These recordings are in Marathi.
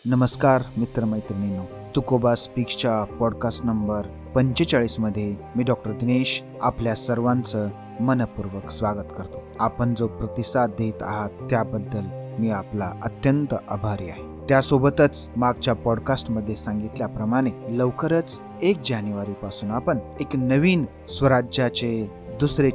नमस्कार मित्रमैत्रिणींनो, तुकोबा स्पीक्सच्या पॉडकास्ट नंबर 45 मध्ये मी डॉक्टर दिनेश आपल्या सर्वांचं मनपूर्वक स्वागत करतो. आपण जो प्रतिसाद देत आहात त्याबद्दल मी आपला अत्यंत आभारी आहे. त्यासोबतच मागच्या पॉडकास्टमध्ये सांगितल्याप्रमाणे लवकरच 1 जानेवारी पासून आपण एक नवीन स्वराज्याचे दुसरे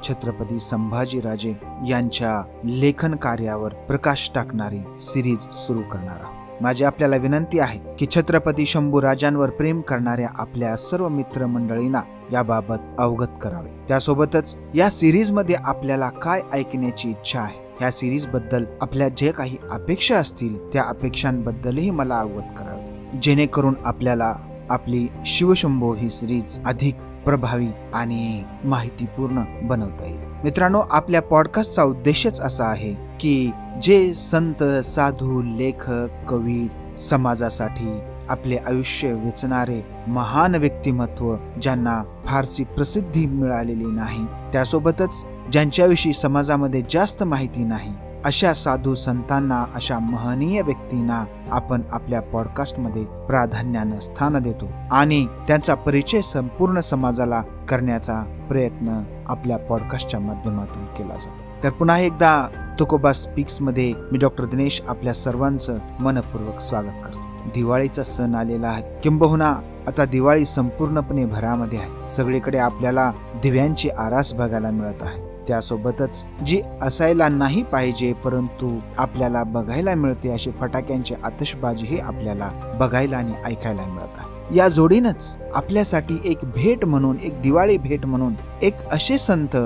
छत्रपती संभाजीराजे यांच्या लेखन कार्यावर प्रकाश टाकणारी सिरीज सुरू करणार आहोत. माझी आपल्याला विनंती आहे की छत्रपती शंभूराजांवर प्रेम करणाऱ्या आपल्या सर्व मित्रमंडळींना याबाबत अवगत करावे. त्यासोबतच या सिरीज मध्ये आपल्याला काय ऐकण्याची इच्छा आहे, ह्या सिरीज बद्दल आपल्या जे काही अपेक्षा असतील त्या अपेक्षांबद्दलही मला अवगत करावे, जेणेकरून आपल्याला आपली शिवशंभो ही सिरीज अधिक प्रभावी आणि माहितीपूर्ण बनवता येईल. मित्रांनो, आपल्या पॉडकास्टचा उद्देशच असा आहे की जे संत, साधू, लेखक, कवी, समाजासाठी आपले आयुष्य वेचणारे महान व्यक्तिमत्व, ज्यांना फारसी प्रसिद्धी मिळालेली नाही, त्यासोबतच ज्यांच्याविषयी समाजामध्ये जास्त माहिती नाही, अशा साधू संतांना, अशा महनीय व्यक्तींना आपण आपल्या पॉडकास्टमध्ये प्राधान्यानं स्थान देतो आणि त्यांचा परिचय संपूर्ण समाजाला करण्याचा प्रयत्न आपल्या पॉडकास्टच्या माध्यमातून केला जातो. तर पुन्हा एकदा तुकोबा स्पीक्स मध्ये मी डॉक्टर दिनेश आपल्या सर्वांचं मनपूर्वक स्वागत करतो. दिवाळीचा सण आलेला आहे, किंबहुना आता दिवाळी संपूर्णपणे भरामध्ये आहे. सगळीकडे आपल्याला दिव्यांची आरास बघायला मिळत आहे. त्यासोबतच जी असायला नाही पाहिजे परंतु आपल्याला बघायला मिळते अशी फटाक्यांची आतषबाजीही आपल्याला बघायला आणि ऐकायला मिळत आहे. या जोडीनंच आपल्यासाठी एक भेट म्हणून, एक दिवाळी भेट म्हणून एक असे संत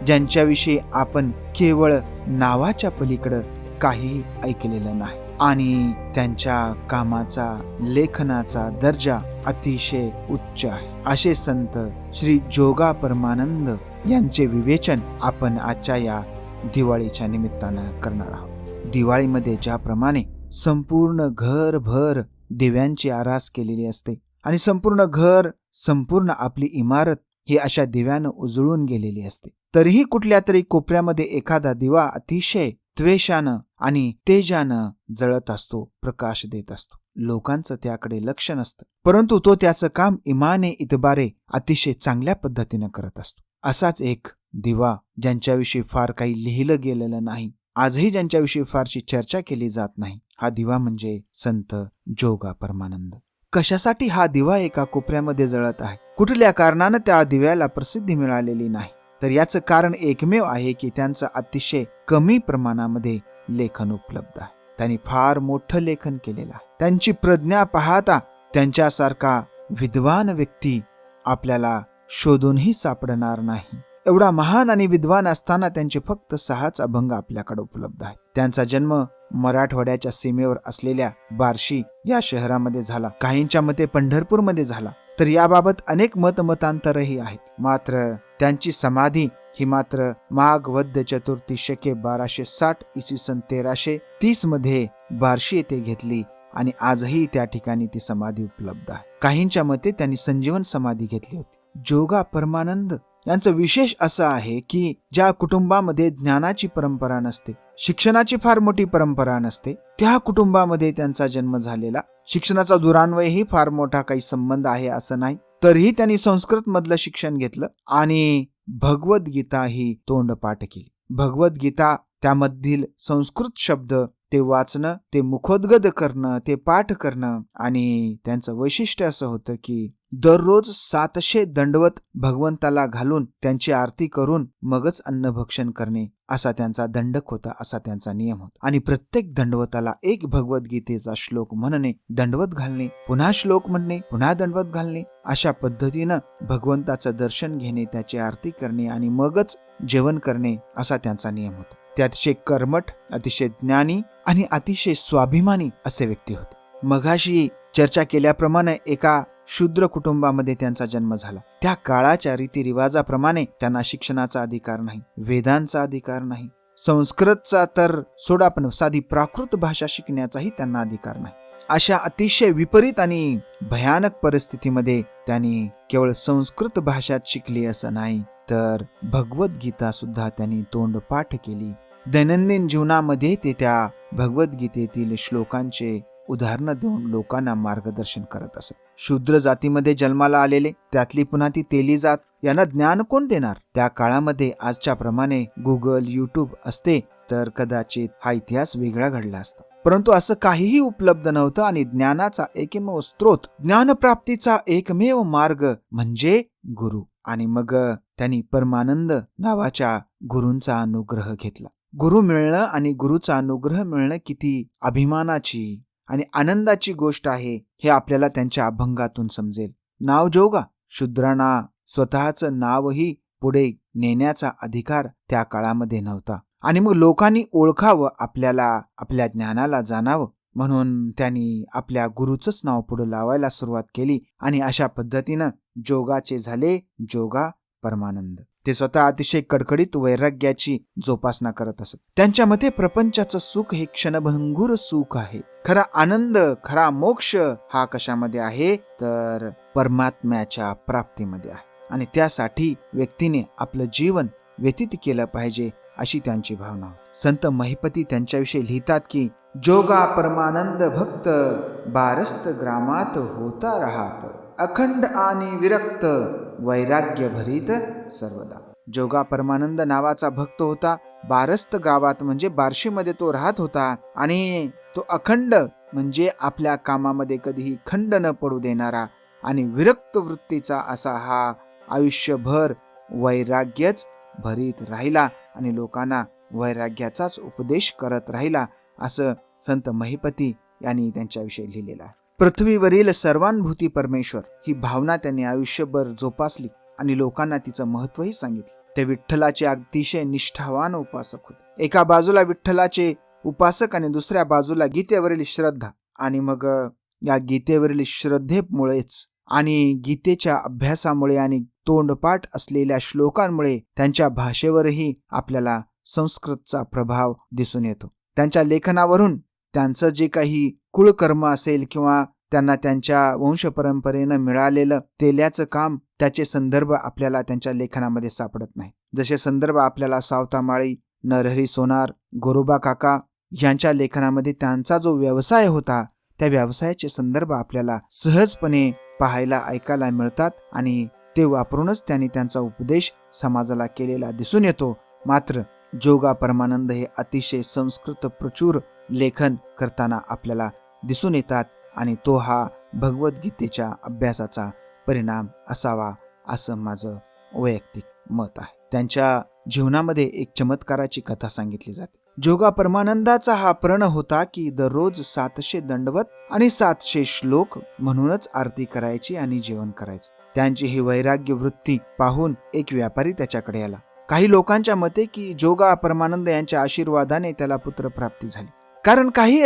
ज्यांच्याविषयी आपण केवळ नावाच्या पलीकडं काहीही ऐकलेलं नाही आणि त्यांच्या कामाचा, लेखनाचा दर्जा अतिशय उच्च आहे, असे संत श्री जोगा परमानंद यांचे विवेचन आपण आजच्या या दिवाळीच्या निमित्तानं करणार आहोत. दिवाळीमध्ये ज्याप्रमाणे संपूर्ण घरभर दिव्यांची आरास केलेली असते आणि संपूर्ण घर, संपूर्ण आपली इमारत ही अशा दिव्यानं उजळून गेलेली असते, तरीही कुठल्या तरी कोपऱ्यामध्ये एखादा दिवा अतिशय त्वेषानं आणि तेजानं जळत असतो, प्रकाश देत असतो. लोकांचं त्याकडे लक्ष नसतं, परंतु तो त्याचं काम इमाने इतबारे अतिशय चांगल्या पद्धतीनं करत असतो. असाच एक दिवा ज्यांच्याविषयी फार काही लिहिलं गेलेलं नाही, आजही ज्यांच्याविषयी फारशी चर्चा केली जात नाही, हा दिवा म्हणजे संत जोगा परमानंद. कशासाठी हा दिवा एका कोपऱ्यामध्ये जळत आहे, कुठल्या कारणानं त्या दिव्याला प्रसिद्धी मिळालेली नाही, तर याचं कारण एकमेव आहे की त्यांचं अतिशय कमी प्रमाणामध्ये लेखन उपलब्ध आहे. त्यांनी फार मोठं लेखन केलेलं आहे. त्यांची प्रज्ञा पाहता त्यांच्यासारखा विद्वान व्यक्ती आपल्याला शोधूनही सापडणार नाही. एवढा महान आणि विद्वान असताना त्यांचे फक्त 6 अभंग आपल्याकडे उपलब्ध आहेत. त्यांचा जन्म मराठवाड्याच्या सीमेवर असलेल्या बार्शी या शहरामध्ये झाला. काहींच्या मते पंढरपूरमध्ये झाला, तर याबाबत अनेक मतांतरही आहेत. मात्र त्यांची समाधी ही मात्र माघ वद्य चतुर्थी शके 1260 इसवी सन 1330 मध्ये बार्शी येथे घेतली आणि आजही त्या ठिकाणी ती समाधी उपलब्ध आहे. काहींच्या मते त्यांनी संजीवन समाधी घेतली होती. जोगा परमानंद यांचं विशेष असं आहे की ज्या कुटुंबामध्ये ज्ञानाची परंपरा नसते, शिक्षणाची फार मोठी परंपरा नसते, त्या कुटुंबामध्ये त्यांचा जन्म झालेला. शिक्षणाचा दुरान्वयही फार मोठा काही संबंध आहे असं नाही, तरीही त्यांनी संस्कृत मधलं शिक्षण घेतलं आणि भगवद्गीता ही तोंडपाठ केली. भगवद्गीता त्यामधील संस्कृत शब्द ते वाचणं, ते मुखोद्गत करणं, ते पाठ करणं, आणि त्यांचं वैशिष्ट्य असं होतं की दररोज 700 दंडवत भगवंताला घालून त्यांची आरती करून मगच अन्नभक्षण करणे असा त्यांचा दंडक होता, असा त्यांचा नियम होता. आणि प्रत्येक दंडवताला एक भगवद्गीतेचा श्लोक म्हणणे, दंडवत घालणे, पुन्हा श्लोक म्हणणे, पुन्हा दंडवत घालणे, अशा पद्धतीनं भगवंताचं दर्शन घेणे, त्याची आरती करणे आणि मगच जेवण करणे असा त्यांचा नियम होता. ते अतिशय कर्मठ, अतिशय ज्ञानी आणि अतिशय स्वाभिमानी असे व्यक्ती होते. मघाशी चर्चा केल्याप्रमाणे एका शूद्र कुटुंबामध्ये त्यांचा जन्म झाला. त्या काळाच्या रीतिरिवाजाप्रमाणे त्यांना शिक्षणाचा अधिकार नाही, वेदांचा अधिकार नाही, संस्कृतचा तर सोडा, पण साधी प्राकृत भाषा शिकण्याचाही त्यांना अधिकार नाही. अशा अतिशय विपरीत आणि भयानक परिस्थितीमध्ये त्यांनी केवळ संस्कृत भाषा शिकली असं नाही, तर भगवद्गीता सुद्धा त्यांनी तोंडपाठ केली. दैनंदिन जीवनामध्ये ते त्या भगवद्गीतेतील श्लोकांचे उदाहरणं देऊन लोकांना मार्गदर्शन करत असत. शूद्र जातीमध्ये जन्माला आलेले, त्यातली पुन्हा ती तेली जात, यांना ज्ञान कोण देणार? त्या काळामध्ये आजच्या प्रमाणे गुगल, युट्यूब असते तर कदाचित हा इतिहास वेगळा घडला असता. परंतु असं काहीही उपलब्ध नव्हतं आणि ज्ञानाचा एकमेव स्रोत, ज्ञानप्राप्तीचा एकमेव मार्ग म्हणजे गुरु. आणि मग त्यांनी परमानंद नावाच्या गुरूंचा अनुग्रह घेतला. गुरु मिळणं आणि गुरुचा अनुग्रह मिळणं किती अभिमानाची आणि आनंदाची गोष्ट आहे हे आपल्याला त्यांच्या अभंगातून समजेल. नाव जोगा, शूद्रांना स्वतःचं नावही पुढे नेण्याचा अधिकार त्या काळामध्ये नव्हता. आणि मग लोकांनी ओळखावं, आपल्याला आपल्या ज्ञानाला जाणावं म्हणून त्यांनी आपल्या गुरुचंच नाव पुढे लावायला सुरुवात केली. आणि अशा पद्धतीनं जोगाचे झाले जोगा परमानंद. ते स्वतः अतिशय कडकडीत वैराग्याची जोपासना करत असत. त्यांच्या मते प्रपंचाचं सुख हे क्षणभंगुर सुख आहे. खरा आनंद, खरा मोक्ष हा कशामध्ये आहे तर परमात्म्याच्या प्राप्तीमध्ये आहे. आणि त्यासाठी व्यक्तीने आपलं जीवन व्यतीत केलं पाहिजे अशी त्यांची भावना. संत महिपती त्यांच्याविषयी लिहितात की जोगा परमानंद भक्त बारस्त ग्रामात होता राहत, अखंड आणि विरक्त वैराग्य भरीत सर्वदा. जोगा परमानंद नावाचा भक्त होता. बारस्त गावात म्हणजे बार्शीमध्ये तो राहत होता आणि तो अखंड म्हणजे आपल्या कामामध्ये कधीही खंड न पडू देणारा आणि विरक्त वृत्तीचा असा हा आयुष्यभर वैराग्यच भरीत राहिला आणि लोकांना वैराग्याचाच उपदेश करत राहिला असं संत महिपती यांनी त्यांच्याविषयी लिहिलेलं आहे. पृथ्वीवरील सर्वानुभूती परमेश्वर ही भावना त्यांनी आयुष्यभर जोपासली आणि लोकांना तिचं महत्वही सांगितलं. ते विठ्ठलाचे अतिशय निष्ठावान उपासक होते. एका बाजूला विठ्ठलाचे उपासक आणि दुसऱ्या बाजूला गीतेवरील श्रद्धा. आणि मग या गीतेवरील श्रद्धेमुळेच आणि गीतेच्या अभ्यासामुळे आणि तोंडपाठ असलेल्या श्लोकांमुळे त्यांच्या भाषेवरही आपल्याला संस्कृतचा प्रभाव दिसून येतो. त्यांच्या लेखनावरून त्यांचं जे काही कुळकर्म असेल किंवा त्यांना त्यांच्या वंश परंपरेनं मिळालेलं तेल्याचं काम, त्याचे संदर्भ आपल्याला त्यांच्या लेखनामध्ये सापडत नाही. जसे संदर्भ आपल्याला सावतामाळी, नरहरी सोनार, गोरोबा काका यांच्या लेखनामध्ये त्यांचा जो व्यवसाय होता त्या व्यवसायाचे संदर्भ आपल्याला सहजपणे पाहायला ऐकायला मिळतात आणि ते वापरूनच त्यांनी त्यांचा उपदेश समाजाला केलेला दिसून येतो. मात्र जोगा परमानंद हे अतिशय संस्कृत प्रचूर लेखन करताना आपल्याला दिसून येतात आणि तो हा भगवद्गीतेच्या अभ्यासाचा परिणाम असावा असं माझं वैयक्तिक मत आहे. त्यांच्या जीवनामध्ये एक चमत्काराची कथा सांगितली जाते. जोगा परमानंदाचा हा प्रण होता की दररोज 700 दंडवत आणि 700 श्लोक म्हणूनच आरती करायची आणि जेवण करायचं. त्यांची ही वैराग्य वृत्ती पाहून एक व्यापारी त्याच्याकडे आला. काही लोकांच्या मते की जोगा परमानंद यांच्या आशीर्वादाने त्याला पुत्रप्राप्ती झाली. कारण काहीही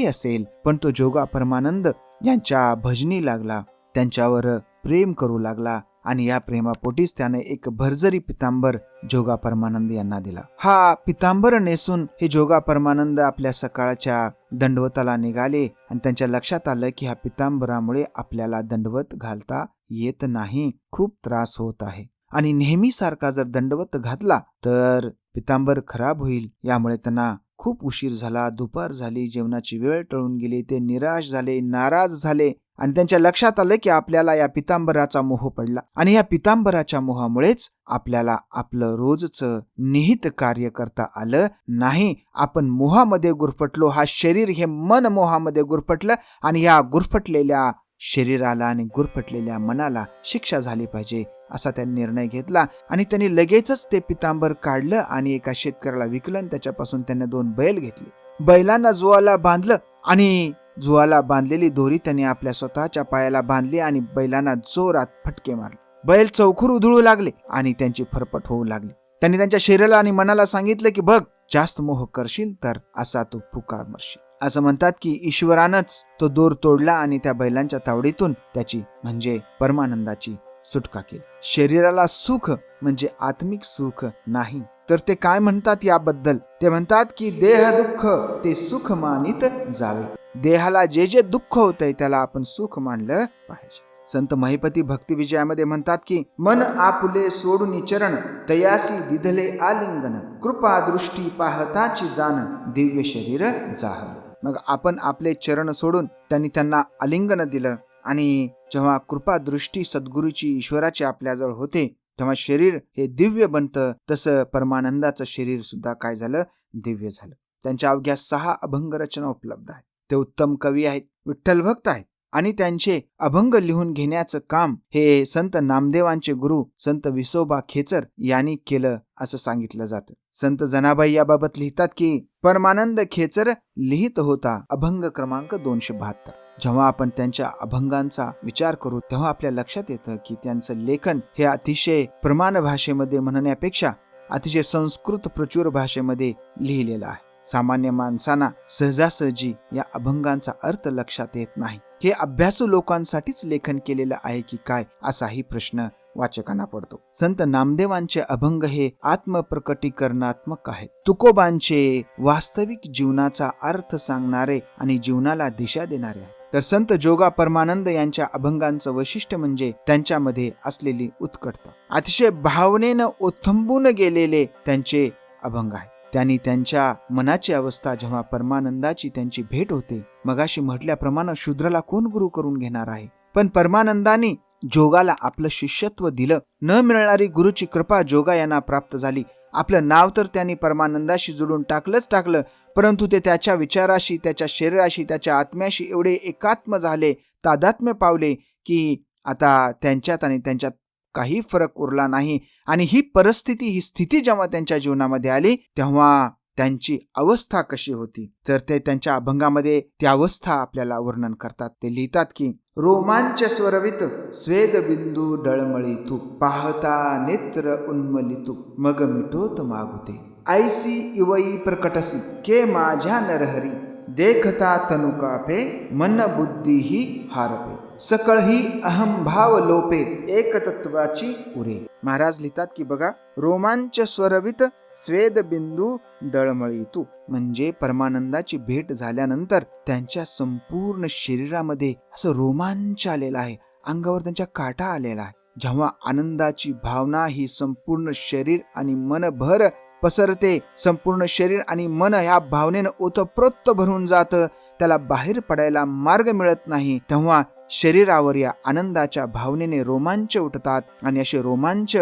असेल पण तो जोगा परमानंद यांच्या भजनी लागला, त्यांच्यावर प्रेम करू लागला आणि या प्रेमापोटीच त्याने एक भरजरी पितांबर जोगा परमानंद यांना दिला. हा पितांबर नेसून हे जोगा परमानंद आपल्या सकाळच्या दंडवताला निघाले आणि त्यांच्या लक्षात आलं की ह्या पितांबरामुळे आपल्याला दंडवत घालता येत नाही, खूप त्रास होत आहे आणि नेहमी सारखा जर दंडवत घातला तर पितांबर खराब होईल. यामुळे त्यांना खूप उशीर झाला, दुपार झाली, जेवणाची वेळ टळून गेली. ते निराश झाले, नाराज झाले आणि त्यांच्या लक्षात आलं की आपल्याला या पितांबराचा मोह पडला आणि या पितांबराच्या मोहामुळेच आपल्याला आपलं रोजचं निहित कार्य करता आलं नाही. आपण मोहामध्ये गुरफटलो. हा शरीर हे मन मोहामध्ये गुरफटलं आणि या गुरफटलेल्या शरीराला आणि गुरफटलेल्या मनाला शिक्षा झाली पाहिजे असा त्यांनी निर्णय घेतला आणि त्यांनी लगेचच ते पितांबर काढलं आणि एका शेतकऱ्याला विकलं आणि त्याच्यापासून त्यांनी 2 बैल घेतले. बैलांना जुवाला बांधलं आणि जुवाला बांधलेली दोरी त्यांनी आपल्या स्वतःच्या पायाला बांधली आणि बैलांना जोरात फटके मारले. बैल चौखूर उधळू लागले आणि त्यांची फरफट होऊ लागली. त्यांनी त्यांच्या शरीराला आणि मनाला सांगितलं की बघ, जास्त मोह करशील तर असा तू फुकार मरशील. असं म्हणतात की ईश्वरानंच तो दोर तोडला आणि त्या बैलांच्या तावडीतून त्याची म्हणजे परमानंदाची सुटका केली. शरीराला सुख म्हणजे आत्मिक सुख नाही. तर ते काय म्हणतात याबद्दल? ते म्हणतात की देह दुःख ते सुख मानित जावे. देहाला जे जे दुःख होतंय त्याला आपण सुख मानलं पाहिजे. संत महिपती भक्ती विजयामध्ये म्हणतात की मन आपुले सोडून चरण तयासी दिधले आलिंगन कृपा दृष्टी पाहताची जाण दिव्य शरीर जाहल. मग आपण आपले चरण सोडून त्यांना आलिंगन दिलं आणि जेव्हा कृपा दृष्टी सद्गुरूची ईश्वराची आपल्याजवळ होते तेव्हा शरीर हे दिव्य बनतं. तसं परमानंदाचं शरीर सुद्धा काय झालं, दिव्य झालं. त्यांच्या अवघ्या 6 अभंग रचना उपलब्ध आहेत. ते उत्तम कवी आहेत, विठ्ठल भक्त आहेत आणि त्यांचे अभंग लिहून घेण्याचं काम हे संत नामदेवांचे गुरु संत विसोबा खेचर यांनी केलं असं सांगितलं जातं. संत जनाबाई याबाबत लिहितात की परमानंद खेचर लिहित होता अभंग क्रमांक 272. जेव्हा आपण त्यांच्या अभंगांचा विचार करू तेव्हा आपल्या लक्षात येतं की त्यांचं लेखन हे अतिशय प्रमाण भाषेमध्ये म्हणण्यापेक्षा अतिशय संस्कृत प्रचूर भाषेमध्ये लिहिलेलं आहे. सामान्य माणसांना सहजासहजी या अभंगांचा अर्थ लक्षात येत नाही. हे अभ्यासू लोकांसाठीच लेखन केलेलं आहे की काय असाही प्रश्न वाचकांना पडतो. संत नामदेवांचे अभंग हे आत्मप्रकटीकरणात्मक आहेत. तुकोबांचे वास्तविक जीवनाचा अर्थ सांगणारे आणि जीवनाला दिशा देणारे आहेत. तर संत जोगा परमानंद यांच्या अभंगांचं वैशिष्ट्य म्हणजे त्यांच्यामध्ये असलेली उत्कटता. अतिशय भावनेनं ओथंबून गेलेले त्यांचे अभंग आहेत. त्यांनी त्यांच्या मनाची अवस्था जेव्हा परमानंदाची त्यांची भेट होते, मगाशी म्हटल्याप्रमाणे शूद्राला कोण गुरु करून घेणार आहे, पण परमानंदाने जोगाला आपलं शिष्यत्व दिलं. न मिळणारी गुरुची कृपा जोगा यांना प्राप्त झाली. आपलं नाव तर त्यांनी परमानंदाशी जोडून टाकलं, परंतु ते त्याच्या विचाराशी, त्याच्या शरीराशी, त्याच्या आत्म्याशी एवढे एकात्म झाले, तादात्म्य पावले की आता त्यांच्यात आणि त्यांच्यात काही फरक उरला नाही. आणि ही परिस्थिती, ही स्थिती जेव्हा त्यांच्या जीवनामध्ये आली तेव्हा त्यांची अवस्था कशी होती, तर ते त्यांच्या अभंगामध्ये ती अवस्था आपल्याला वर्णन करतात. ते लिहितात की रोमांच स्वरवित स्वेद बिंदू डळमळीतू पाहता नेत्र उन्मलितू मग मिटोत मागुते ऐसी इवई प्रकटसी के माझ्या नरहरी देखता तनु कापे मन बुद्धी ही हारपे सकळ ही अहंभाव लोपे एकतत्वाची उरे. महाराज लिहितात की बघा, रोमांच स्वरवित स्वेद बिंदू डळमळीतू म्हणजे परमानंदाची भेट झाल्यानंतर त्यांच्या संपूर्ण शरीरामध्ये असं रोमांच आलेला आहे, अंगावर त्यांच्या काटा आलेला आहे. जेव्हा आनंदाची भावना ही संपूर्ण शरीर आणि मनभर पसरते, संपूर्ण शरीर आणि मन ह्या भावनेनं ओतप्रोत भरून जातं, त्याला बाहेर पडायला मार्ग मिळत नाही, तेव्हा शरीरावर या आनंदाच्या भावनेने रोमांच उठतात आणि असे रोमांच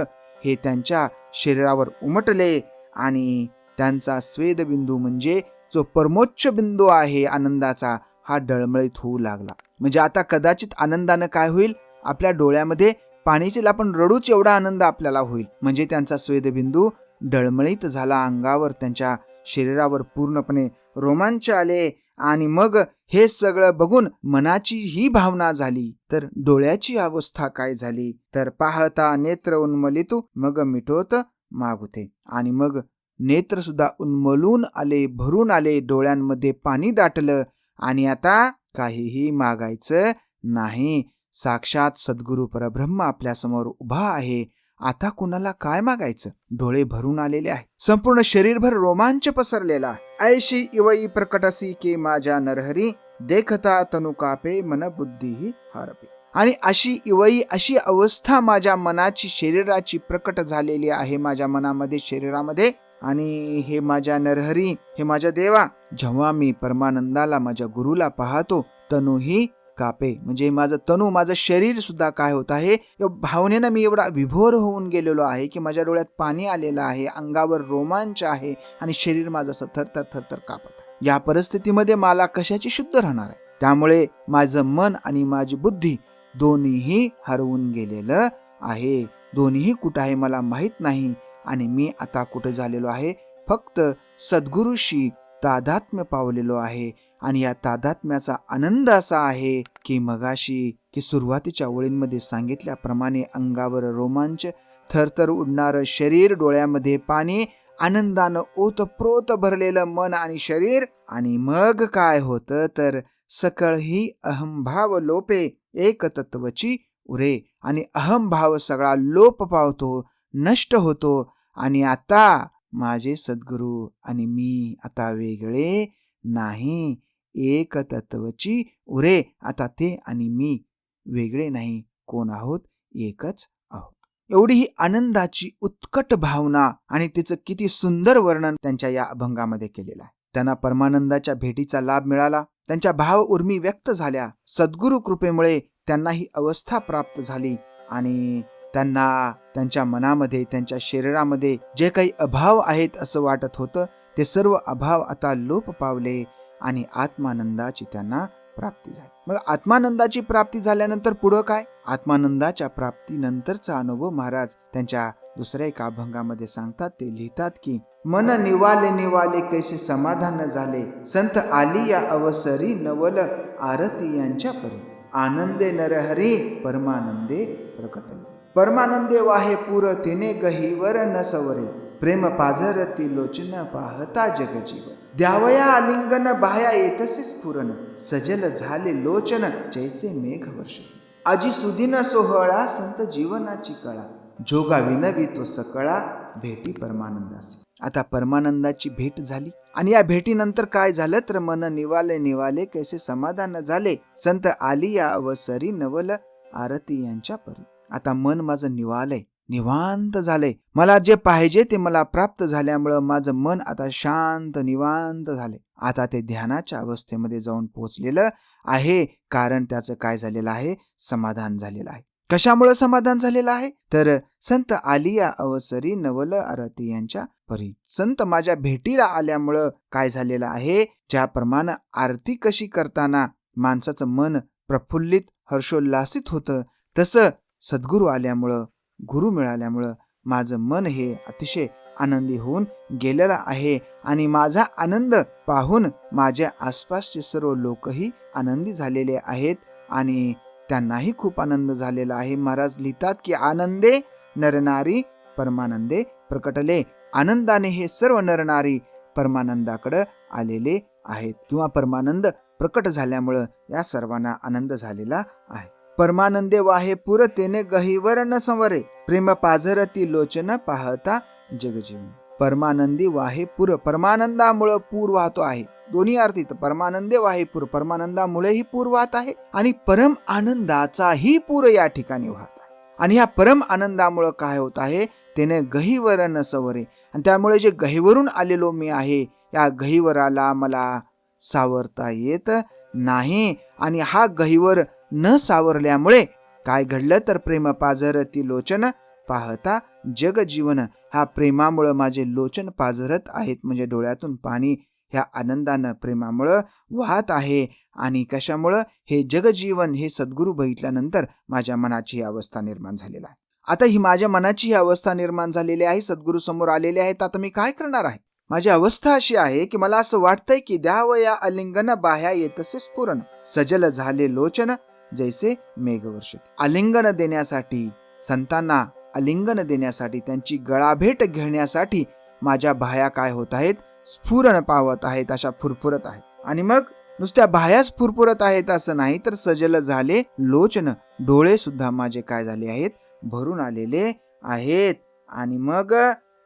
हे त्यांच्या शरीरावर उमटले आणि त्यांचा स्वेदबिंदू म्हणजे जो परमोच्च बिंदू आहे आनंदाचा, हा डळमळीत होऊ लागला. म्हणजे आता कदाचित आनंदानं काय होईल, आपल्या डोळ्यामध्ये पाणी येईल, आपण रडूच एवढा आनंद आपल्याला होईल. म्हणजे त्यांचा स्वेदबिंदू डळमळीत झाला, अंगावर त्यांच्या शरीरावर पूर्णपणे रोमांच आले. आणि मग हे सगळं बघून मनाची ही भावना झाली, तर डोळ्याची अवस्था काय झाली, तर पाहता नेत्र उन्मलितू मग मिटोत मागुते. आणि मग नेत्र सुद्धा उन्मलून आले, भरून आले, डोळ्यांमध्ये पाणी दाटलं आणि आता काहीही मागायचं नाही. साक्षात सद्गुरु परब्रह्म आपल्या समोर उभा आहे. आता कुणाला काय मागायचं? डोळे भरून आलेले आहे, संपूर्ण शरीरभर रोमांच पसरलेला आहे. ऐशी इवई प्रकटसी के माझ्या नरहरी देखता तनु कापे मन बुद्धी हारपे. आणि अशी इवई, अशी अवस्था माझ्या मनाची, शरीराची प्रकट झालेली आहे माझ्या मनामध्ये, शरीरामध्ये. आणि हे माझ्या नरहरी, हे माझ्या देवा, जेव्हा मी परमानंदाला, माझ्या गुरुला पाहतो, तनुही कापे म्हणजे माझं तनु, माझं शरीर सुद्धा काय होत आहे, भावनेनं मी एवढा विभोर होऊन गेलेलो आहे की माझ्या डोळ्यात पाणी आलेलं आहे, अंगावर रोमांच आहे आणि शरीर माझं असं थरथर थरथर कापत आहे. या परिस्थितीमध्ये मला कशाची शुद्ध राहणार आहे? त्यामुळे माझं मन आणि माझी बुद्धी दोन्हीही हरवून गेलेलं आहे. दोन्हीही कुठं आहे मला माहित नाही. आणि मी आता कुठे झालेलो आहे, फक्त सद्गुरूशी तादात्म्य पावलेलो आहे. आणि या तादात्म्याचा आनंद असा आहे की मगाशी की सुरुवातीच्या ओळींमध्ये सांगितल्याप्रमाणे अंगावर रोमांच, थरथर उडणारं शरीर, डोळ्यामध्ये पाणी, आनंदानं ओतप्रोत भरलेलं मन आणि शरीर. आणि मग काय होतं, तर सकळ ही अहंभाव लोपे एक तत्वची उरे. आणि अहंभाव सगळा लोप पावतो, नष्ट होतो. आणि आता माझे सद्गुरू आणि मी आता वेगळे नाही, एक तत्वची उरे. आता ते आणि मी वेगळे नाही, कोण आहोत, एकच आहोत. एवढी ही आनंदाची उत्कट भावना आणि तिचं किती सुंदर वर्णन त्यांच्या या अभंगामध्ये केलेलं आहे. त्यांना परमानंदाच्या भेटीचा लाभ मिळाला. त्यांच्या भाव उर्मी व्यक्त झाल्या. सद्गुरु कृपेमुळे त्यांना ही अवस्था प्राप्त झाली आणि त्यांना त्यांच्या मनामध्ये, त्यांच्या शरीरामध्ये जे काही अभाव आहेत असं वाटत होतं, ते सर्व अभाव आता लोप पावले आणि आत्मानंदाची त्यांना प्राप्ती झाली. मग आत्मानंदाची प्राप्ती झाल्यानंतर पुढं काय? आत्मानंदाच्या प्राप्तीनंतरचा अनुभव महाराज त्यांच्या दुसऱ्या एका अभंगामध्ये सांगतात. ते लिहितात की मन निवाले निवाले कैसे समाधान झाले, संत आली या अवसरी नवल आरती यांच्या परी, आनंदे नरहरी परमानंदे प्रकटले. परमानंदे वाहे पुर तिने गहीवर न सवरे, प्रेम पाझरती लोचन पाहता जगजीव, द्यावया आलिंगन बाह्या येतसे स्फुरन, सजल झाले लोचन जैसे मेघ वर्ष, आजी सुदिन सोहळा संत जीवनाची कळा, जोगा विनवी तो सकळा भेटी परमानंदासी. आता परमानंदाची भेट झाली आणि या भेटीनंतर काय झालं तर मन निवाले निवाले कैसे समाधान झाले, संत आली या अवसरी नवल आरती यांच्या परी. आता मन माझं निवालय, निवांत झालंय. मला जे पाहिजे ते मला प्राप्त झाल्यामुळं माझं मन आता शांत निवांत झाले. आता ते ध्यानाच्या अवस्थेमध्ये जाऊन पोहोचलेलं आहे, कारण त्याचं काय झालेलं आहे? समाधान झालेलं आहे. कशामुळे समाधान झालेलं आहे तर संत आलिया अवसरी नवल आरती यांच्या परी. संत माझ्या भेटीला आल्यामुळं काय झालेलं आहे? ज्याप्रमाणे आरती कशी करताना माणसाचं मन प्रफुल्लित हर्षोल्लासित होतं, तसं सद्गुरू आल्यामुळं, गुरु मिळाल्यामुळं माझं मन हे अतिशय आनंदी होऊन गेलेला आहे आणि माझा आनंद पाहून माझ्या आसपासचे सर्व लोकही आनंदी झालेले आहेत आणि त्यांनाही खूप आनंद झालेला आहे. महाराज लिहितात की आनंदे नरनारी परमानंदे प्रकटले. आनंदाने हे सर्व नरनारी परमानंदाकडे आलेले आहेत किंवा परमानंद प्रकट झाल्यामुळं या सर्वांना आनंद झालेला आहे. परमानंदे वाहे पुर तेने गहीवर न संवरे, प्रेम पाझरती लोचन पाहता जगजीवन. परमानंदी वाहे पुर, परमानंदामुळे पूर वाहतो आहे. दोन्ही अर्थीत परमानंदे वाहे पूर, परमानंदामुळेही पूर वाहत आहे आणि परम आनंदाचाही पूर या ठिकाणी वाहत आहे. आणि ह्या परम आनंदामुळे काय होत आहे? त्याने गहीवर न सवरे, आणि त्यामुळे जे गहीवरून आलेलो मी आहे, या गहीवराला मला सावरता येत नाही. आणि हा गहीवर न सावरल्यामुळे काय घडलं तर प्रेम पाझरती लोचन पाहता जग जीवन. ह्या प्रेमामुळं माझे लोचन पाझरत आहेत, म्हणजे डोळ्यातून पाणी ह्या आनंदानं प्रेमामुळं वाहत आहे. आणि कशामुळं? हे जगजीवन, हे सद्गुरू बघितल्यानंतर माझ्या मनाची ही अवस्था निर्माण झालेली आहे. आता ही माझ्या मनाची ही अवस्था निर्माण झालेली आहे, सद्गुरू समोर आलेले आहेत. आता मी काय करणार आहे? माझी अवस्था अशी आहे की मला असं वाटतंय की द्यावया आलिंगन बाह्या येतसे स्फुरण, सजल झाले लोचन जैसे मेघवर्षित. आलिंगन देण्यासाठी, संतांना आलिंगन देण्यासाठी, त्यांची गळाभेट घेण्यासाठी माझ्या बाह्या काय होत आहेत? स्फुरण पावत आहेत, अशा फुरफुरत आहेत. आणि मग नुसत्या बाह्याच फुरफुरत आहेत असं नाही, तर सजल झाले लोचन, डोळे सुद्धा माझे काय झाले आहेत? भरून आलेले आहेत. आणि मग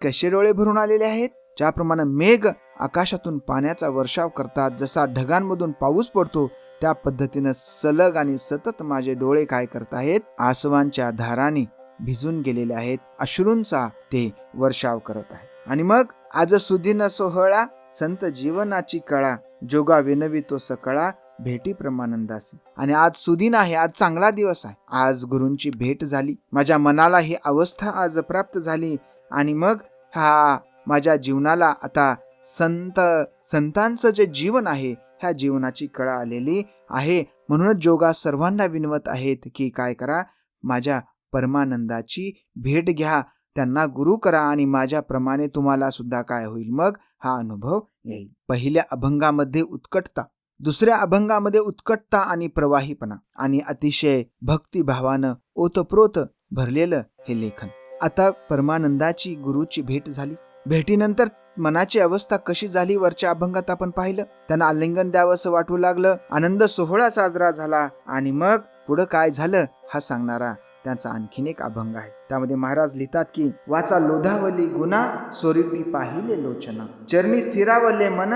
कसे डोळे भरून आलेले आहेत? ज्याप्रमाणे मेघ आकाशातून पाण्याचा वर्षाव करतात, जसा ढगांमधून पाऊस पडतो, त्या पद्धतीनं सलग आणि सतत माझे डोळे काय करत आहेत? आसवांच्या धारांनी भिजून गेलेले आहेत, अश्रूंचा ते वर्षाव करत आहे. आणि मग आज सुदिन सोहळा संत जीवनाची कळा, जोगा विनवितो सकळा भेटी परमानंदासी. आणि आज सुदिन आहे, आज चांगला दिवस आहे. आज गुरूंची भेट झाली, माझ्या मनाला ही अवस्था आज प्राप्त झाली. आणि मग हा माझ्या जीवनाला आता संतांचं जे जीवन आहे, ह्या जीवनाची कळा आलेली आहे. म्हणूनच जोगा सर्वांना विनवत आहेत की काय करा? माझ्या परमानंदाची भेट घ्या, त्यांना गुरु करा आणि माझ्याप्रमाणे तुम्हाला सुद्धा काय होईल? मग हा अनुभव येईल. पहिल्या अभंगामध्ये उत्कटता, दुसऱ्या अभंगामध्ये उत्कटता आणि प्रवाहीपणा आणि अतिशय भक्तिभावानं ओतप्रोत भरलेलं हे लेखन. आता परमानंदाची गुरुची भेट झाली. भेटीनंतर मनाची अवस्था कशी झाली वरच्या अभंगात आपण पाहिलं. त्यांना आलिंगन द्यावंसं वाटू लागलं, आनंद सोहळा साजरा झाला. आणि मग पुढं काय झालं हा सांगणारा त्यांचा आणखीन एक अभंग आहे. त्यामध्ये महाराज लिहितात की वाचा लोधावली गुना, स्वरूपी पाहिले लोचना, चरणी स्थिरावले मन,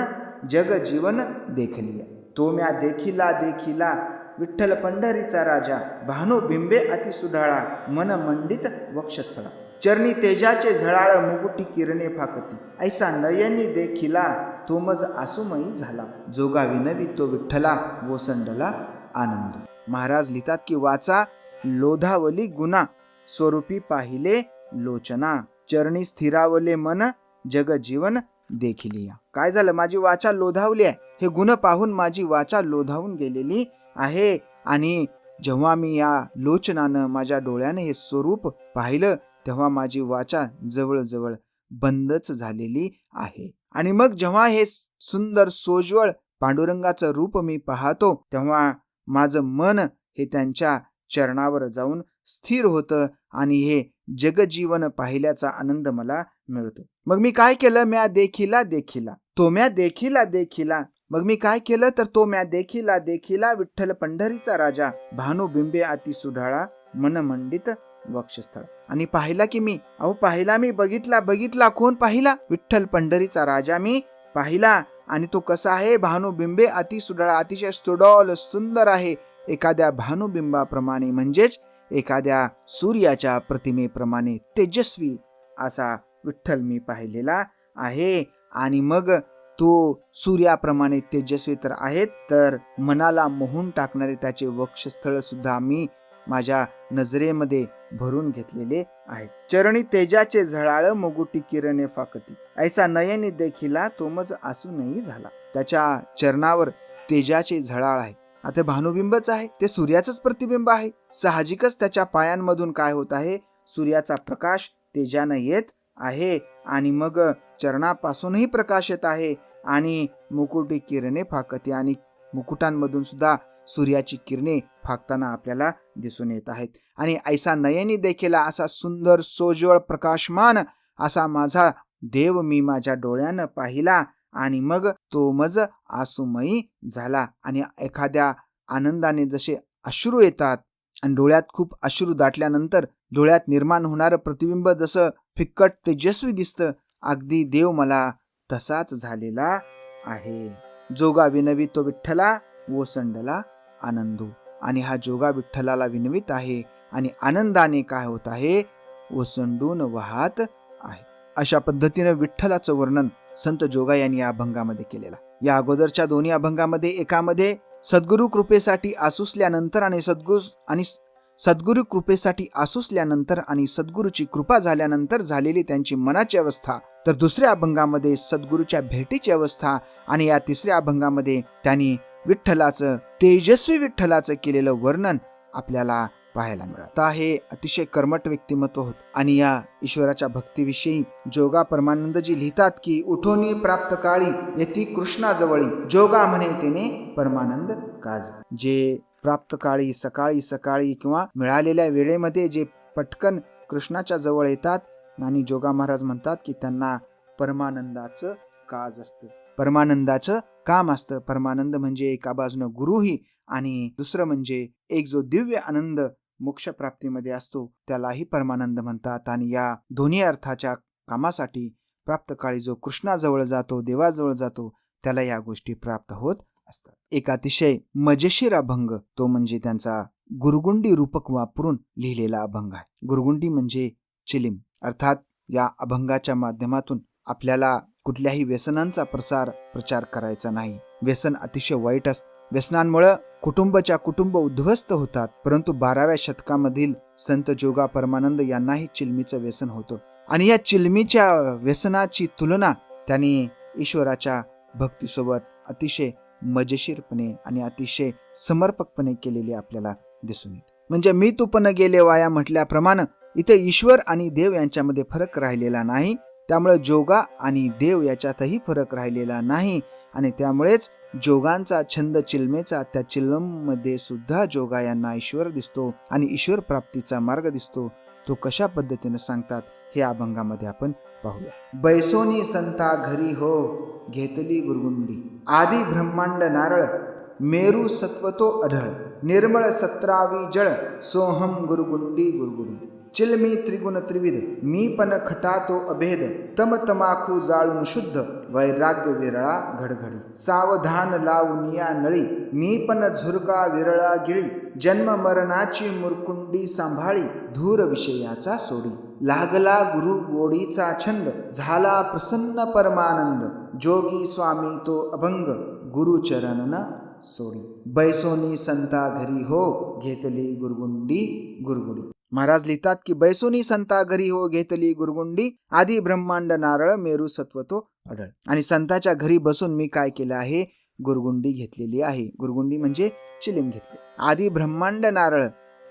जग जीवन देखलिया, तो म्या देखिला देखिला, विठ्ठल पंढरीचा राजा, भानू बिंबे अति सुढाळा, मन मंडित वक्षस्थळा, चरणी तेजाचे झळाळ, मुकुटी किरणे फाकती, ऐसा नयनी देखिला, तो मज आसुमयी झाला. जोगा विनवी तो विठ्ठला ओसंडला आनंद. महाराज लिहितात की वाचा लोधावली गुना स्वरूपी पाहिले लोचना. चरणी स्थिरावले मन जग जीवन देखिलिया. काय झालं? माझी वाचा लोधावली आहे. हे गुण पाहून माझी वाचा लोधावून गेलेली आहे. आणि जेव्हा मी या लोचनानं माझ्या डोळ्याने हे स्वरूप पाहिलं तेव्हा माझी वाचा जवळजवळ बंदच झालेली आहे. आणि मग जेव्हा हे सुंदर सोज्वळ पांडुरंगाचं रूप मी पाहतो तेव्हा माझं मन हे त्यांच्या चरणावर जाऊन स्थिर होतं आणि हे जगजीवन पाहिल्याचा आनंद मला मिळतो. मग मी काय केलं? म्या देखिला देखिला तो म्या देखिला देखिला. मग मी काय केलं तर तो म्या देखिला देखिला विठ्ठल पंढरीचा राजा भानुबिंबे अति सुढाळा मन मंडित वक्षस्थळ. आणि पाहिला की मी पाहिला मी बघितला. कोण पाहिला? विठ्ठल पंढरीचा राजा मी पाहिला. आणि तो कसा आहे? भानुबिंबे अति सुढाळा, अतिशय सुडोल सुंदर आहे. एखाद्या भानुबिंबाप्रमाणे म्हणजेच एखाद्या सूर्याच्या प्रतिमेप्रमाणे तेजस्वी असा विठ्ठल मी पाहिलेला आहे. आणि मग तो सूर्याप्रमाणे तेजस्वी तर आहेत, तर मनाला मोहून टाकणारे त्याचे वक्षस्थळ सुद्धा मी माझ्या नजरेमध्ये भरून घेतलेले आहेत. चरणी तेजाचे झळाळ मुगुटी किरणे फाकती ऐसा नयनी देखिला तो मज आसूनही झाला. त्याच्या चरणावर तेजाचे झळाळ आहे. आता भानुबिंबच आहे, ते सूर्याचंच प्रतिबिंब आहे. साहजिकच त्याच्या पायांमधून काय होत आहे? सूर्याचा प्रकाश तेजानं येत आहे. आणि मग चरणापासूनही प्रकाश येत आहे. आणि मुकुटी किरणे फाकती, आणि मुकुटांमधून सुद्धा सूर्याची किरणे फाकताना आपल्याला दिसून येत आहेत. आणि ऐसा नयनी देखील असा सुंदर सोज्वळ प्रकाशमान असा माझा देव मी माझ्या डोळ्यानं पाहिला. आणि मग तो मज आसुमयी झाला. आणि एखाद्या आनंदाने जसे अश्रू येतात आणि डोळ्यात खूप अश्रू दाटल्यानंतर डोळ्यात निर्माण होणारं प्रतिबिंब जसं फिक्कट तेजस्वी दिसतं, अगदी देव मला तसाच झालेला आहे. जोगा विनवी तो विठ्ठला ओसंडला आनंदू. आणि हा जोगा विठ्ठलाला विनवित आहे आणि आनंदाने काय होत आहे? ओसंडून वाहत आहे. अशा पद्धतीने विठ्ठलाचं वर्णन संत जोगा यांनी या अभंगामध्ये केलेला. या अगोदरच्या दोन्ही अभंगामध्ये एकामध्ये सद्गुरु कृपेसाठी आसुसल्यानंतर आणि सद्गुरु कृपेसाठी आसुसल्यानंतर आणि सद्गुरूची कृपा झाल्यानंतर झालेली त्यांची मनाची अवस्था, तर दुसऱ्या अभंगामध्ये सद्गुरूच्या भेटीची अवस्था, आणि या तिसऱ्या अभंगामध्ये त्यांनी तेजस्वी विठ्ठलाचं केलेलं वर्णन आपल्याला पाहायला मिळत. हे अतिशय कर्मठ व्यक्तिमत्व होत. आणि या ईश्वराच्या भक्तीविषयी जोगा परमानंदजी लिहितात की उठोनी प्राप्त काळी येती कृष्णाजवळी जोगा म्हणे तेने परमानंद काज. जे प्राप्त काळी सकाळी सकाळी किंवा मिळालेल्या वेळेमध्ये जे पटकन कृष्णाच्या जवळ येतात आणि जोगा महाराज म्हणतात की त्यांना परमानंदाचं काज असतं, परमानंदाचं काम असतं. परमानंद म्हणजे एका बाजूनं गुरुही आणि दुसरं म्हणजे एक जो दिव्य आनंद मोक्षप्राप्तीमध्ये असतो त्यालाही परमानंद म्हणतात. आणि या दोन्ही अर्थाच्या कामासाठी प्राप्त काळी जो कृष्णाजवळ जातो, देवाजवळ जातो, त्याला या गोष्टी प्राप्त होत असतात. एक अतिशय मजेशीर अभंग तो म्हणजे त्यांचा गुरगुंडी रूपक वापरून लिहिलेला अभंग आहे. गुरगुंडी म्हणजे चिलीम. अर्थात या अभंगाच्या माध्यमातून आपल्याला कुठल्याही व्यसनांचा प्रचार करायचा नाही. व्यसन अतिशय वाईट असतं. व्यसनांमुळे कुटुंब उद्ध्वस्त होतात. परंतु 12व्या शतकामधील संत जोगा परमानंद यांनाही चिलमीचं व्यसन होतं. आणि या चिलमीच्या व्यसनाची तुलना त्यांनी ईश्वराच्या भक्तीसोबत अतिशय मजेशीरपणे आणि अतिशय समर्पकपणे केलेली आपल्याला दिसून येते. म्हणजे मी तू पण गेले वाया म्हटल्याप्रमाणे इथे ईश्वर आणि देव यांच्यामध्ये फरक राहिलेला नाही. त्यामुळे जोगा आणि देव याच्यातही फरक राहिलेला नाही. आणि त्यामुळेच जोगांचा छंद चिलमेचा, त्या चिलममध्ये सुद्धा जोगा यांना ईश्वर दिसतो आणि ईश्वर प्राप्तीचा मार्ग दिसतो. तो कशा पद्धतीने सांगतात हे अभंगामध्ये आपण पाहूया. बैसोनी संता घरी हो घेतली गुरगुंडी आदी ब्रह्मांड नारळ मेरू सत्वतो अढळ निर्मळ 17वी जळ सोहम गुरगुंडी गुरगुडी चिलमी त्रिगुण त्रिविध मी पण खटातो अभेद तम तमाखू जाळून शुद्ध वैराग्य विरळा घडघडी सावधान लावूनिया नळी मी पण झुरका विरळा गिळी जन्म मरणाची मुरकुंडी सांभाळी धूर विषयाचा सोडी लागला गुरु गोडीचा छंद, झाला प्रसन्न परमानंद, जोगी स्वामी तो अभंग, गुरुचरण न सोडी, बैसोनी संता घरी हो, घेतली गुरगुंडी गुरगुडी. महाराज लिहितात की बैसोनी संता घरी हो, घेतली गुरगुंडी, आदी ब्रह्मांड नारळ, मेरू सत्वतो अढळ. आणि संताच्या घरी बसून मी काय केलं आहे, गुरगुंडी घेतलेली आहे. गुरगुंडी म्हणजे चिलीम घेतली. आदी ब्रह्मांड नारळ,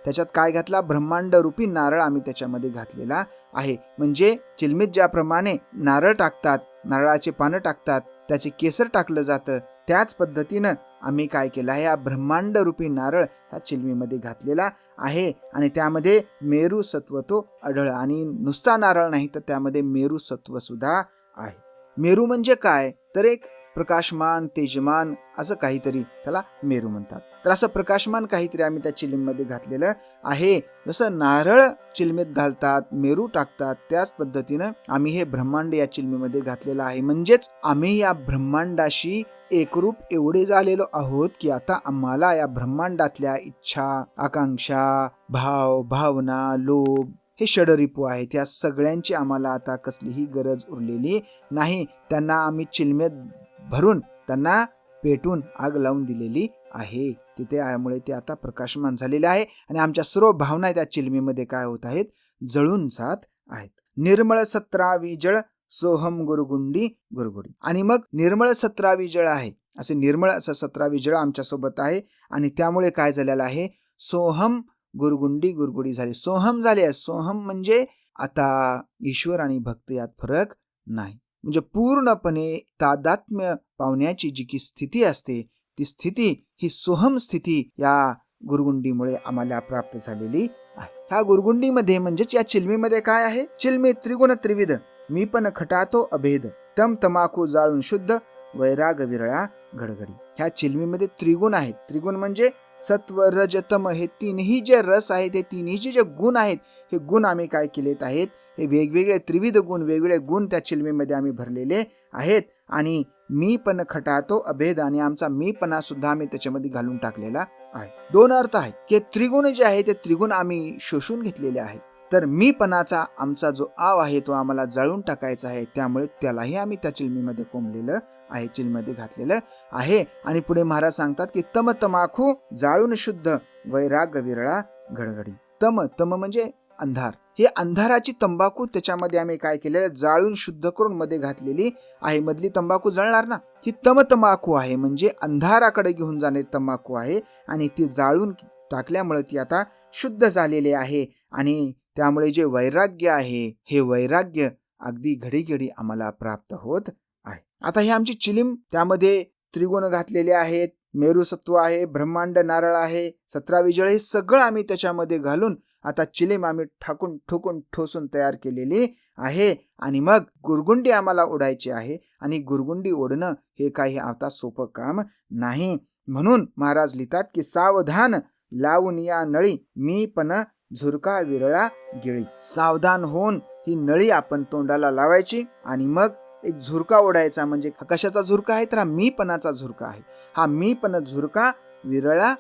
त्याच्यात काय घातला, ब्रह्मांड रूपी नारळ आम्ही त्याच्यामध्ये घातलेला आहे. म्हणजे चिलमीत ज्याप्रमाणे नारळ टाकतात, नारळाचे पानं टाकतात, त्याचे केसर टाकलं जातं, त्याच पद्धतीनं आम्ही काय केलं आहे, हा ब्रह्मांड रूपी नारळ ह्या चिलमीमध्ये घातलेला आहे. आणि त्यामध्ये मेरू सत्व तो आढळ. आणि नुसता नारळ नाही तर त्यामध्ये मेरू सत्व सुद्धा आहे. मेरू म्हणजे काय, तर एक प्रकाशमान, तेजमान असं काहीतरी त्याला मेरू म्हणतात. तर असं प्रकाशमान काहीतरी आम्ही त्या चिलीममध्ये घातलेलं आहे. जसं नारळ चिलमीत घालतात, मेरू टाकतात, त्याच पद्धतीनं आम्ही हे ब्रह्मांड या चिलमीमध्ये घातलेलं आहे. म्हणजेच आम्ही या ब्रह्मांडाशी एकरूप एवढे झालेलो आहोत की आता आम्हाला या ब्रह्मांडातल्या इच्छा, आकांक्षा, भाव, भावना, लोभ हे षडरिपू आहेत, त्या सगळ्यांची आम्हाला आता कसलीही गरज उरलेली नाही. त्यांना आम्ही चिलमेत भरून त्यांना पेटून आग लावून दिलेली आहे तिथे. यामुळे ते आता प्रकाशमान झालेले आहे आणि आमच्या सर्व भावना त्या चिलमीमध्ये काय होत आहेत, जळून जात आहेत. निर्मळ 17वी जळ, सोहम गुरगुंडी गुरगुडी. आणि मग निर्मळ 17वी जळ आहे, असे निर्मळ असं 17वी जळ आमच्या सोबत आहे. आणि त्यामुळे काय झालेलं आहे, सोहम गुरगुंडी गुरगुडी झाली. सोहम झाले. सोहम म्हणजे आता ईश्वर आणि भक्त यात फरक नाही. म्हणजे पूर्णपणे तादात्म्य पावण्याची जी की स्थिती असते, ती स्थिती ही सोहम स्थिती या गुरगुंडीमुळे आम्हाला प्राप्त झालेली आहे. ह्या गुरगुंडीमध्ये म्हणजेच या चिलमीमध्ये काय आहे, चिलमी त्रिगुण त्रिविध, मी पण खटातो अभेद, तम तमाखू जाळून शुद्ध, वैराग विरळा घडघडी. ह्या चिलमीमध्ये त्रिगुण आहेत. त्रिगुण म्हणजे सत्व, रज, तम हे तीनही जे रस आहेत, हे तीनही जे गुण आहेत, हे गुण आम्ही काय केलेत आहेत, हे वेगवेगळे त्रिविध गुण, वेगवेगळे गुण त्या चिलमीमध्ये आम्ही भरलेले आहेत. आणि मी पण खटातो अभेद, आणि आमचा मीपणा सुद्धा आम्ही त्याच्यामध्ये घालून टाकलेला आहे. दोन अर्थ आहेत की त्रिगुण जे आहे ते त्रिगुण आम्ही शोषून घेतलेले आहेत. तर मीपणाचा आमचा जो आव आहे तो आम्हाला जाळून टाकायचा आहे, त्यामुळे त्यालाही आम्ही त्या चिलमीमध्ये कोंबलेलं आहे, चिलमीमध्ये घातलेलं आहे. आणि पुढे महाराज सांगतात की तम तमाखू जाळून शुद्ध, वैराग विरळा घडघडी. तम तम म्हणजे अंधार, हे अंधाराची तंबाखू त्याच्यामध्ये आम्ही काय केलेलं, जाळून शुद्ध करून मध्ये घातलेली आहे. मधली तंबाखू जळणार ना, ही तम तंबाखू आहे, म्हणजे अंधाराकडे घेऊन जाणारी तंबाखू आहे. आणि ती जाळून टाकल्यामुळे ती आता शुद्ध झालेली आहे. आणि त्यामुळे जे वैराग्य आहे, हे वैराग्य अगदी घडी घडी आम्हाला प्राप्त होत आहे. आता ही आमची चिलीम, त्यामध्ये त्रिगुण घातलेले आहेत, मेरुसत्व आहे, ब्रह्मांड नारळ आहे, 17वी जळ, हे सगळं आम्ही त्याच्यामध्ये घालून आता चिलीम आम्ही ठाकून ठोकून ठोसून तयार केलेली आहे. आणि मग गुरगुंडी आम्हाला ओढायची आहे. आणि गुरगुंडी ओढणं हे काही आता सोपं काम नाही. म्हणून महाराज लिहितात की सावधान लावून या नळी, मी पण झुरका विरळा गिळी. सावधान होऊन ही नळी आपण तोंडाला लावायची आणि मग एक झुरका ओढायचा. म्हणजे कशाचा झुरका आहे, तर हा मीपणाचा झुरका आहे. हा मीपण झुरका विरळा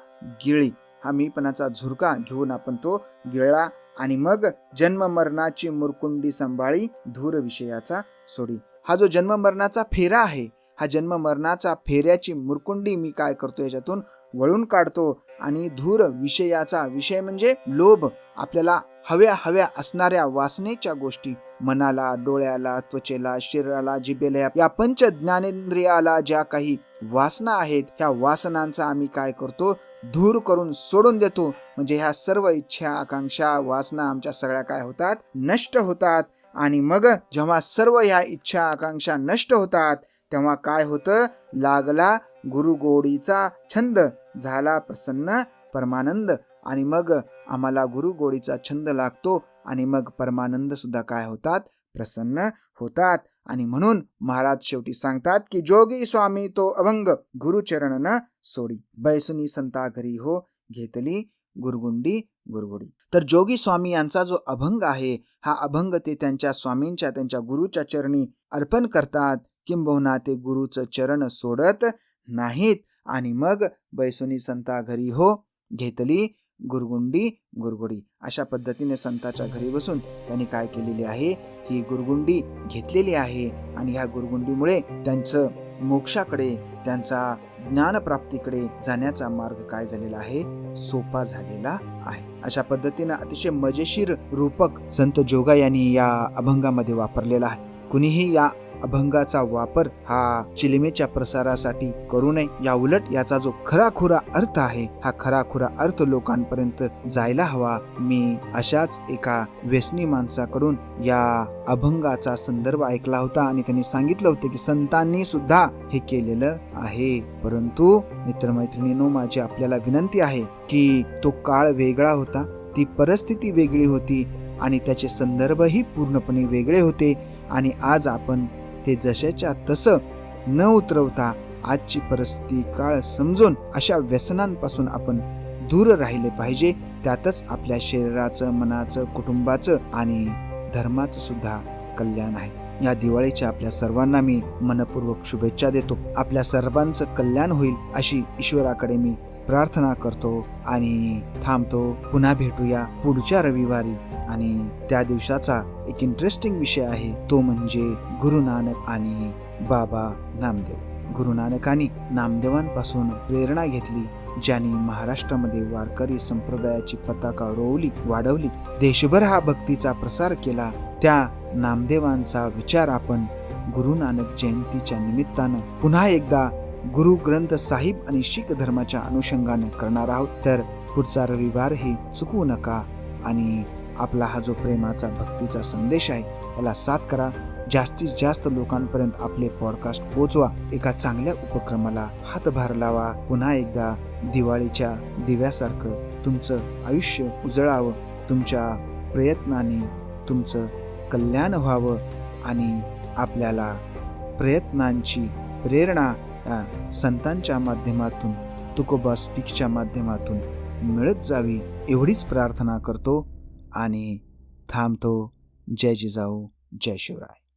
गिळी, हा मीपणाचा झुरका घेऊन आपण तो गिळला. आणि मग जन्म मरणाची मुरकुंडी सांभाळी, धूर विषयाचा सोडी. हा जो जन्म मरणाचा फेरा आहे, हा जन्म मरणाचा फेऱ्याची मुरकुंडी मी काय करतो, याच्यातून वळून काढतो. आणि धूर विषयाचा, विषय म्हणजे लोभ, आपल्याला हव्या हव्या असणाऱ्या वासनेच्या गोष्टी, मनाला, डोळ्याला, त्वचेला, शरीराला, जिभेला, या पंच ज्ञानेंद्रियाला ज्या काही वासना आहेत, ह्या वासनांचा आम्ही काय करतो, दूर करून सोडून देतो. म्हणजे ह्या सर्व इच्छा, आकांक्षा, वासना आमच्या सगळ्या काय होतात, नष्ट होतात. आणि मग जेव्हा सर्व ह्या इच्छा, आकांक्षा नष्ट होतात, तेव्हा काय होतं, लागला गुरु गोडीचा छंद, झाला प्रसन्न परमानंद. आणि मग आम्हाला गुरु गोडीचा छंद लागतो आणि मग परमानंद सुद्धा काय होतात, प्रसन्न होतात. आणि म्हणून महाराज शेवटी सांगतात की जोगी स्वामी तो अभंग, गुरुचरण न सोडी, बैसुनी संता घरी हो, घेतली गुरगुंडी गुरगुडी. तर जोगी स्वामी यांचा जो अभंग आहे, हा अभंग ते त्यांच्या स्वामींच्या, त्यांच्या गुरुच्या चरणी अर्पण करतात, किंबहुना ते गुरुचं चरण सोडत नाहीत. आणि मग बैसुनी संता घरी हो, घेतली गुरगुंडी गुरगुडी. अशा पद्धतीने संताच्या घरी बसून त्यांनी काय केलेली आहे, ही गुरगुंडी घेतलेली आहे आणि ह्या गुरगुंडीमुळे त्यांचं मोक्षाकडे, त्यांचा ज्ञानप्राप्तीकडे जाण्याचा मार्ग काय झालेला आहे, सोपा झालेला आहे. अशा पद्धतीनं अतिशय मजेशीर रूपक संत जोगा यांनी या अभंगामध्ये वापरलेला आहे. कुणीही या अभंगाचा वापर हा चिलिमेच्या प्रसारासाठी करू नये. या उलट याचा जो खराखुरा अर्थ आहे, हा खराखुरा अर्थ लोकांपर्यंत जायला हवा. मी अशाच एका व्यसनी माणसाकडून या अभंगाचा संदर्भ ऐकला होता आणि त्यांनी सांगितलं होतं की संतांनी सुद्धा हे केलेलं आहे. परंतु मित्रमैत्रिणींनो, माझी आपल्याला विनंती आहे की तो काळ वेगळा होता, ती परिस्थिती वेगळी होती आणि त्याचे संदर्भही पूर्णपणे वेगळे होते. आणि आज आपण ते जशाच्या तसं न उतरवता आजची परिस्थिती, काळ समजून अशा व्यसनांपासून आपण दूर राहिले पाहिजे. त्यातच आपल्या शरीराचं, मनाचं, कुटुंबाचं आणि धर्माचं सुद्धा कल्याण आहे. या दिवाळीच्या आपल्या सर्वांना मी मनपूर्वक शुभेच्छा देतो. आपल्या सर्वांचं कल्याण होईल अशी ईश्वराकडे मी प्रार्थना करतो आणि थांबतो. पुन्हा भेटूया पुढच्या रविवारी. आणि त्या दिवसाचा एक इंटरेस्टिंग विषय आहे, तो म्हणजे गुरु नानक आणि बाबा नामदेव. गुरु नानकांनी नामदेवांपासून प्रेरणा घेतली, ज्यांनी महाराष्ट्रामध्ये वारकरी संप्रदायाची पताका रोवली, वाढवली, देशभर हा भक्तीचा प्रसार केला. त्या नामदेवांचा विचार आपण गुरु नानक जयंतीच्या निमित्तानं पुन्हा एकदा गुरु ग्रंथ साहिब आणि शीख धर्माच्या अनुषंगाने करणार आहोत. तर पुढचा रविवार ही चुकवू नका आणि आपला हा जो प्रेमाचा, भक्तीचा संदेश आहे याला साथ करा. जास्तीत जास्त लोकांपर्यंत आपले पॉडकास्ट पोहोचवा. एका चांगल्या उपक्रमाला हातभार लावा. पुन्हा एकदा दिवाळीच्या दिव्यासारखं तुमचं आयुष्य उजळावं, तुमच्या प्रयत्नाने तुमचं कल्याण व्हावं आणि आपल्याला प्रयत्नांची प्रेरणा संतांच्या माध्यमातून, तुकोबा स्पीक्सच्या माध्यमातून मिळत जावी, एवढीच प्रार्थना करतो आणि थांबतो. जय जिजाऊ, जय शिवराय.